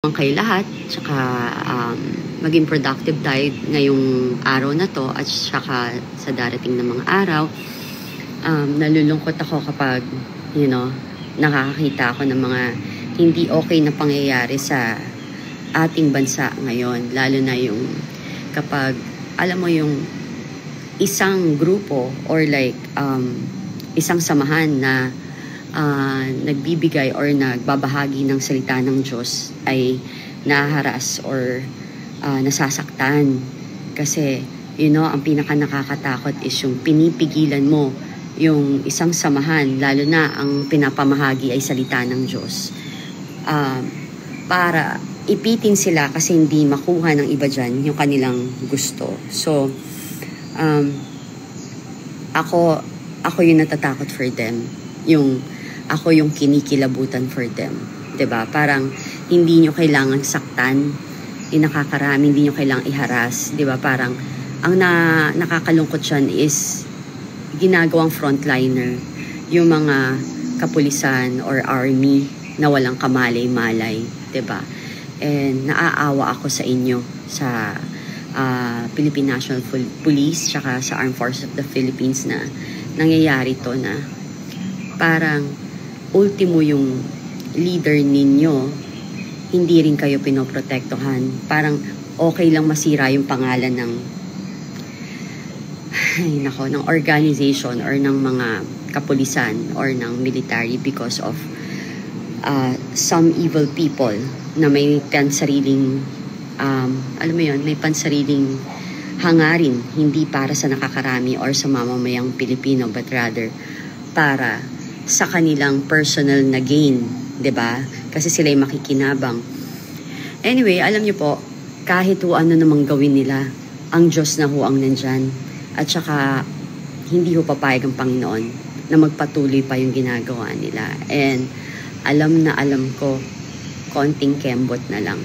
Kayo lahat, tsaka maging productive tayo ngayong araw na to at tsaka sa darating na mga araw. Nalulungkot ako kapag, nakakakita ako ng mga hindi okay na pangyayari sa ating bansa ngayon. Lalo na yung kapag, alam mo yung isang grupo or like isang samahan na nagbibigay or nagbabahagi ng salita ng Diyos ay naharas or nasasaktan. Kasi, ang pinaka nakakatakot is yung pinipigilan mo yung isang samahan, lalo na ang pinapamahagi ay salita ng Diyos. Para ipitin sila kasi hindi makuha ng iba dyan yung kanilang gusto. So, ako yung natatakot for them. Ako yung kinikilabutan for them. 'Di ba? Parang hindi nyo kailangan saktan, nakakarami, hindi nyo kailangan iharas. 'Di ba? Parang ang nakakalungkot siyan is ginagawang frontliner, yung mga kapulisan or army na walang kamalay-malay. 'Di ba? And naaawa ako sa inyo, sa Philippine National Police, tsaka sa Armed Forces of the Philippines na nangyayari to na parang ultimo yung leader ninyo, hindi rin kayo pinoprotektohan. Parang okay lang masira yung pangalan ng organization or ng mga kapulisan or ng military because of some evil people na may pansariling may pansariling hangarin, hindi para sa nakakarami or sa mamamayang Pilipino, but rather para sa kanilang personal na gain, 'di ba? Kasi sila'y makikinabang. Anyway, alam niyo po, kahit ano namang gawin nila, ang Diyos na ho ang nandyan. At saka hindi ho papayag ang Panginoon na magpatuloy pa yung ginagawa nila. And alam ko, konting kembot na lang,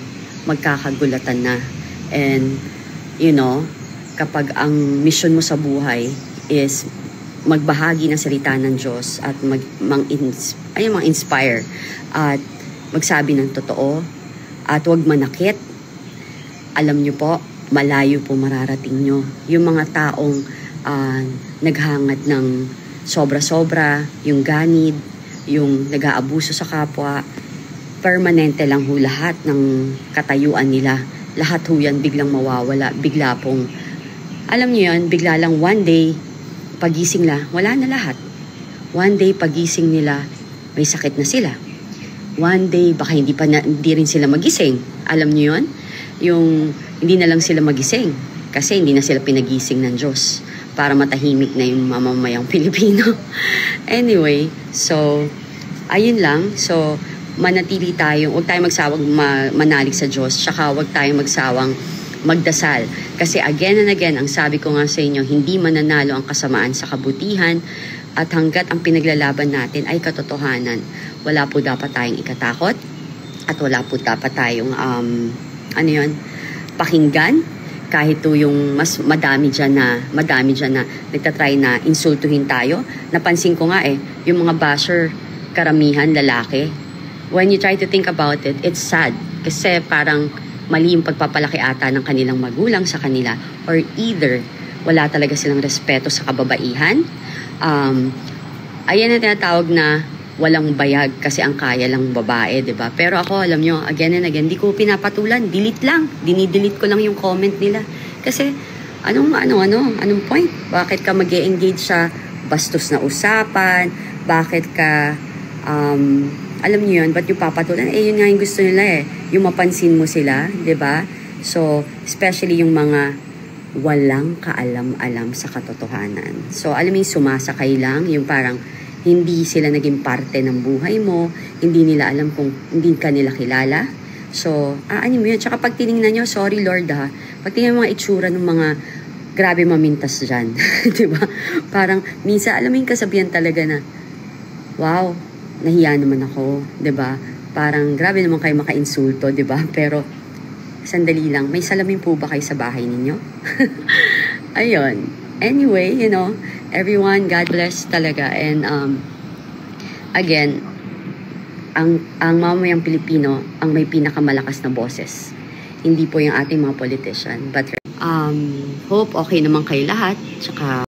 magkakagulatan na. And kapag ang mission mo sa buhay is magbahagi ng salita ng Diyos at mag-inspire at magsabi ng totoo at huwag manakit, alam nyo po, malayo po mararating nyo. Yung mga taong naghangad ng sobra-sobra, yung ganid, yung nag-aabuso sa kapwa, permanente lang ho lahat ng katayuan nila. Lahat ho yan biglang mawawala, bigla pong, alam nyo yan, bigla lang one day, pagising la, wala na lahat. One day, pagising nila, may sakit na sila. One day, baka hindi rin sila magising. Alam niyo yun? Yung hindi na lang sila magising kasi hindi na sila pinagising ng Diyos para matahimik na yung mamamayang Pilipino. Anyway, so, ayun lang. So, manatili tayong, huwag tayong magsawang manalig sa Diyos, tsaka huwag tayong magsawang magdasal. Kasi again and again, ang sabi ko nga sa inyo, hindi mananalo ang kasamaan sa kabutihan at hanggat ang pinaglalaban natin ay katotohanan, wala po dapat tayong ikatakot at wala po dapat tayong pakinggan kahit to yung mas madami dyan na nagtatry na insultuhin tayo. Napansin ko nga yung mga basher, karamihan lalaki. When you try to think about it, it's sad kasi parang mali yung pagpapalaki ata ng kanilang magulang sa kanila, or either wala talaga silang respeto sa kababaihan. Ayan na tinatawag na walang bayag kasi ang kaya lang babae, 'di ba? Pero ako, alam nyo, again and again, di ko pinapatulan, delete lang. Dinidelete ko lang yung comment nila. Kasi anong point? Bakit ka mag-e-engage sa bastos na usapan? Bakit ka alam niyo yun, ba't yung papatulan? Yun nga yung gusto nila yung mapansin mo sila, 'di ba? So, especially yung mga walang kaalam-alam sa katotohanan. So, alam mo yung sumasakay lang, yung parang hindi sila naging parte ng buhay mo, hindi nila alam kung hindi ka nila kilala. So, ano mo yun? Tsaka pag tinignan nyo, sorry Lord pag tinignan mo mga itsura ng mga grabe mamintas dyan, 'di ba? Parang minsan, alam mo yung kasabihan talaga na, wow, nahiya naman ako, 'di ba? Parang grabe naman kayo maka-insulto, 'di ba? Pero sandali lang, may salamin po ba kayo sa bahay ninyo? Ayun. Anyway, everyone, God bless talaga. And again, ang mamamayang Pilipino ang may pinakamalakas na boses. Hindi po yung ating mga politician. But hope okay naman kayo lahat. Tsaka